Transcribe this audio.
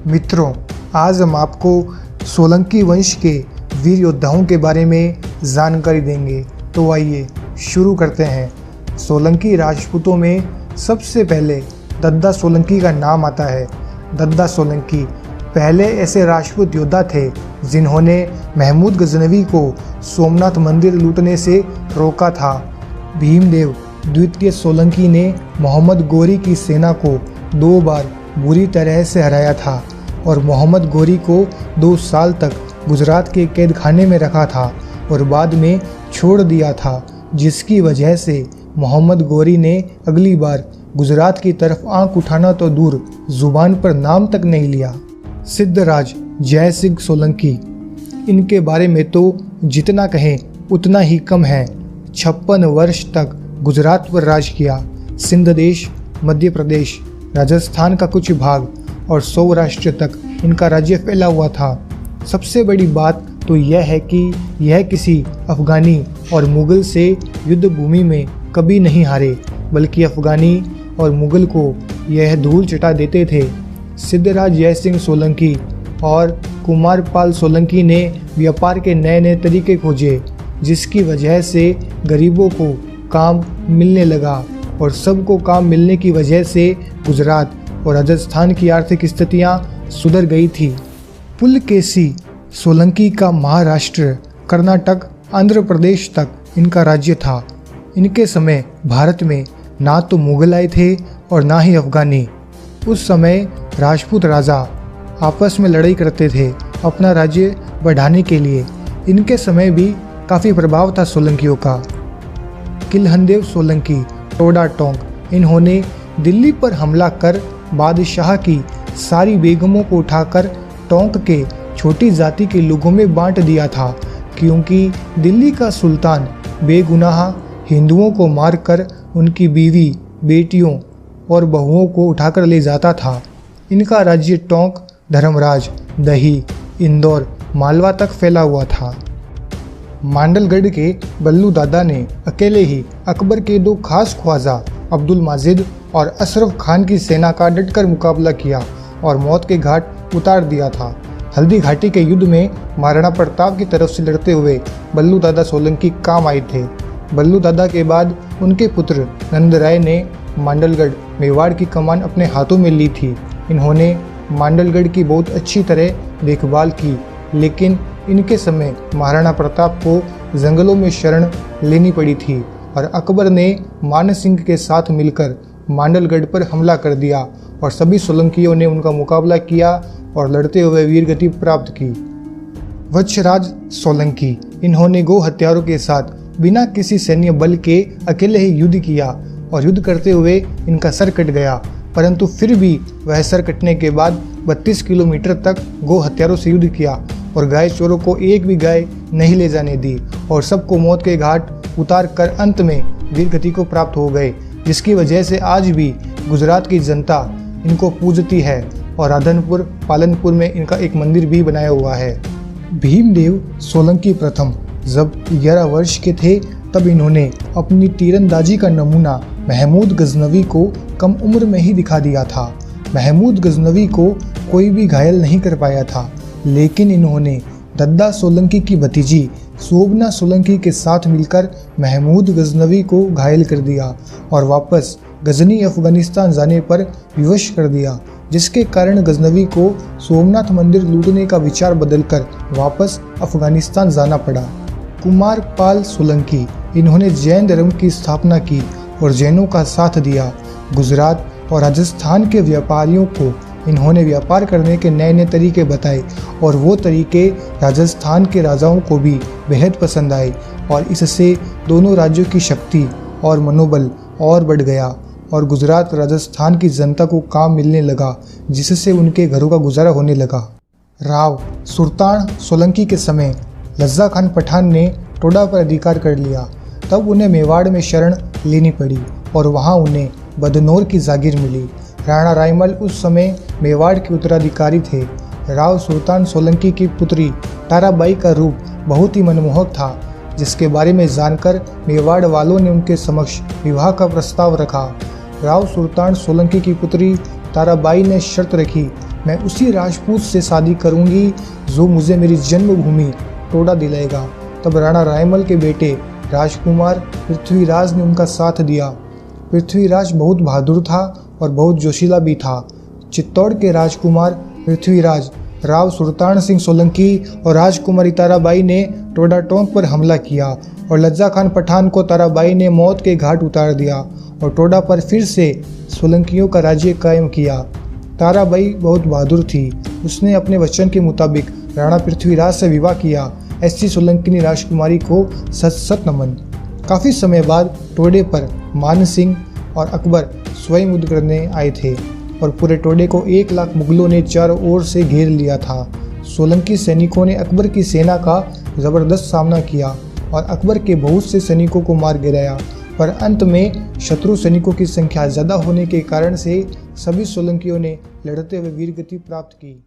मित्रों, आज हम आपको सोलंकी वंश के वीर योद्धाओं के बारे में जानकारी देंगे। तो आइए शुरू करते हैं। सोलंकी राजपूतों में सबसे पहले दद्दा सोलंकी का नाम आता है। दद्दा सोलंकी पहले ऐसे राजपूत योद्धा थे जिन्होंने महमूद गजनवी को सोमनाथ मंदिर लूटने से रोका था। भीमदेव द्वितीय सोलंकी ने मोहम्मद गोरी की सेना को 2 बार बुरी तरह से हराया था और मोहम्मद गोरी को 2 साल तक गुजरात के कैद खाने में रखा था और बाद में छोड़ दिया था, जिसकी वजह से मोहम्मद गोरी ने अगली बार गुजरात की तरफ आंख उठाना तो दूर, जुबान पर नाम तक नहीं लिया। सिद्धराज जय सिंह सोलंकी, इनके बारे में तो जितना कहें उतना ही कम है। 56 वर्ष तक गुजरात पर राज किया। सिंध देश, मध्य प्रदेश, राजस्थान का कुछ भाग और सौराष्ट्र तक इनका राज्य फैला हुआ था। सबसे बड़ी बात तो यह है कि यह किसी अफगानी और मुगल से युद्ध भूमि में कभी नहीं हारे, बल्कि अफगानी और मुगल को यह धूल चटा देते थे। सिद्धराज जय सिंह सोलंकी और कुमारपाल सोलंकी ने व्यापार के नए नए तरीके खोजे, जिसकी वजह से गरीबों को काम मिलने लगा और सबको काम मिलने की वजह से गुजरात और राजस्थान की आर्थिक स्थितियां सुधर गई थी। पुलकेशी सोलंकी का महाराष्ट्र, कर्नाटक, आंध्र प्रदेश तक इनका राज्य था। इनके समय भारत में ना तो मुगल आए थे और ना ही अफगानी। उस समय राजपूत राजा आपस में लड़ाई करते थे अपना राज्य बढ़ाने के लिए। इनके समय भी काफ़ी प्रभाव था सोलंकियों का। किल्हनदेव सोलंकी, टोडा टोंक, इन्होंने दिल्ली पर हमला कर बादशाह की सारी बेगमों को उठाकर टोंक के छोटी जाति के लोगों में बांट दिया था, क्योंकि दिल्ली का सुल्तान बेगुनाह हिंदुओं को मारकर उनकी बीवी, बेटियों और बहुओं को उठाकर ले जाता था। इनका राज्य टोंक, धर्मराज, दही, इंदौर, मालवा तक फैला हुआ था। मांडलगढ़ के बल्लू दादा ने अकेले ही अकबर के 2 खास ख्वाजा अब्दुल माजिद और अशरफ खान की सेना का डटकर मुकाबला किया और मौत के घाट उतार दिया था। हल्दी घाटी के युद्ध में महाराणा प्रताप की तरफ से लड़ते हुए बल्लू दादा सोलंकी काम आए थे। बल्लू दादा के बाद उनके पुत्र नंदराय ने मांडलगढ़, मेवाड़ की कमान अपने हाथों में ली थी। इन्होंने मांडलगढ़ की बहुत अच्छी तरह देखभाल की, लेकिन इनके समय महाराणा प्रताप को जंगलों में शरण लेनी पड़ी थी और अकबर ने मान सिंह के साथ मिलकर मांडलगढ़ पर हमला कर दिया और सभी सोलंकियों ने उनका मुकाबला किया और लड़ते हुए वीरगति प्राप्त की। वत्सराज सोलंकी, इन्होंने गो हत्यारों के साथ बिना किसी सैन्य बल के अकेले ही युद्ध किया और युद्ध करते हुए इनका सर कट गया, परंतु फिर भी वह सर कटने के बाद 32 किलोमीटर तक गो हत्यारों से युद्ध किया और गाय चोरों को एक भी गाय नहीं ले जाने दी और सबको मौत के घाट उतार कर अंत में वीरगति को प्राप्त हो गए, जिसकी वजह से आज भी गुजरात की जनता इनको पूजती है और राधनपुर, पालनपुर में इनका एक मंदिर भी बनाया हुआ है। भीमदेव सोलंकी प्रथम जब 11 वर्ष के थे तब इन्होंने अपनी तीरंदाजी का नमूना महमूद गजनवी को कम उम्र में ही दिखा दिया था। महमूद गजनवी को कोई भी घायल नहीं कर पाया था, लेकिन इन्होंने दद्दा सोलंकी की भतीजी शोभना सोलंकी के साथ मिलकर महमूद गजनवी को घायल कर दिया और वापस गजनी अफगानिस्तान जाने पर विवश कर दिया, जिसके कारण गजनवी को सोमनाथ मंदिर लूटने का विचार बदलकर वापस अफगानिस्तान जाना पड़ा। कुमारपाल सोलंकी, इन्होंने जैन धर्म की स्थापना की और जैनों का साथ दिया। गुजरात और राजस्थान के व्यापारियों को इन्होंने व्यापार करने के नए नए तरीके बताए और वो तरीके राजस्थान के राजाओं को भी बेहद पसंद आए और इससे दोनों राज्यों की शक्ति और मनोबल और बढ़ गया और गुजरात और राजस्थान की जनता को काम मिलने लगा, जिससे उनके घरों का गुजारा होने लगा। राव सुल्तान सोलंकी के समय लज्जा खान पठान ने टोडा पर अधिकार कर लिया। तब उन्हें मेवाड़ में शरण लेनी पड़ी और वहाँ उन्हें बदनौर की जागीर मिली। राणा रायमल उस समय मेवाड़ के उत्तराधिकारी थे। राव सुल्तान सोलंकी की पुत्री ताराबाई का रूप बहुत ही मनमोहक था, जिसके बारे में जानकर मेवाड़ वालों ने उनके समक्ष विवाह का प्रस्ताव रखा। राव सुल्तान सोलंकी की पुत्री ताराबाई ने शर्त रखी, मैं उसी राजपूत से शादी करूंगी जो मुझे मेरी जन्मभूमि टोडा दिलाएगा। तब राणा रायमल के बेटे राजकुमार पृथ्वीराज ने उनका साथ दिया। पृथ्वीराज बहुत बहादुर था और बहुत जोशीला भी था। चित्तौड़ के राजकुमार पृथ्वीराज, राव सुल्तान सिंह सोलंकी और राजकुमारी ताराबाई ने टोडा टोंक पर हमला किया और लज्जा खान पठान को ताराबाई ने मौत के घाट उतार दिया और टोडा पर फिर से सोलंकियों का राज्य कायम किया। ताराबाई बहुत बहादुर थी। उसने अपने वचन के मुताबिक राणा पृथ्वीराज से विवाह किया। ऐसी सोलंकिनी राजकुमारी को सत सत नमन। काफ़ी समय बाद टोडे पर मान सिंह और अकबर स्वयं युद्ध करने आए थे और पूरे टोडे को 1 लाख मुगलों ने चारों ओर से घेर लिया था। सोलंकी सैनिकों ने अकबर की सेना का ज़बरदस्त सामना किया और अकबर के बहुत से सैनिकों को मार गिराया, पर अंत में शत्रु सैनिकों की संख्या ज़्यादा होने के कारण से सभी सोलंकियों ने लड़ते हुए वीरगति प्राप्त की।